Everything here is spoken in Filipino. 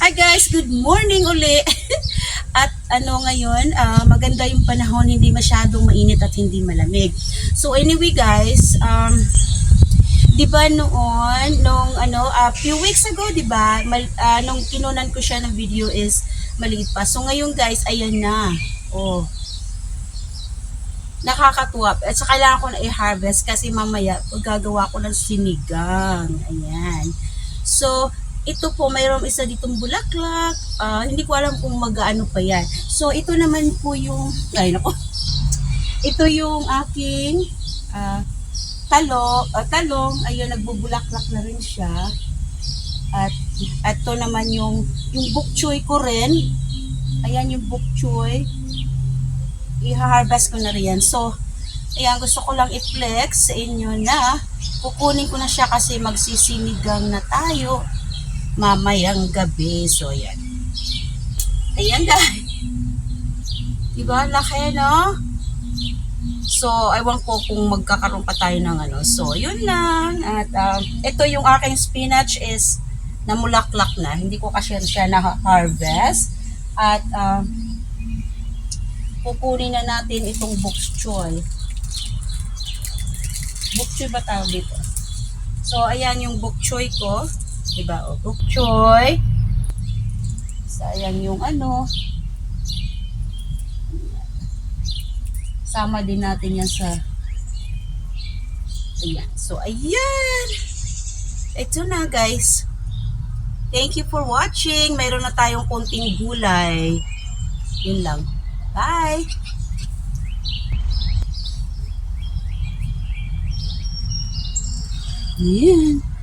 Hi guys, good morning uli. At ngayon, maganda yung panahon, hindi masyadong mainit at hindi malamig. So anyway guys, 'di ba noon few weeks ago, 'di ba? Nung kinunan ko siya ng video is maliit pa. So ngayon guys, ayan na. Oh, nakakatuwa. At saka kailangan ko na i-harvest kasi mamaya gagawa ko ng sinigang. Ayan. So, ito po, mayroong isa ditong bulaklak. Hindi ko alam kung mag-ano pa yan. So, ito naman po yung, ay nako, ito yung aking talong. Ayun, nagbubulaklak na rin siya. At ito naman yung bok choy ko rin. Ayan yung bok choy. I-harvest ko na rin. So, ayan, gusto ko lang i-flex sa inyo na kukunin ko na siya kasi magsisinigang na tayo mamayang gabi. So, ayan. Ayan, guys. Diba? Laki, no? So, ewan ko kung magkakaroon pa tayo ng ano. So, yun lang. At, ito yung aking spinach is namulaklak na. Hindi ko kasi siya na-harvest. At, kukunin na natin itong bok choy. Bok choy ba tawag dito? So, ayan yung bok choy ko. Diba? O, bok choy. So, ayan yung sama din natin yan sa ayan. So, ayan. Ito na, guys. Thank you for watching. Mayroon na tayong konting gulay. Yun lang. Bye! Ayan.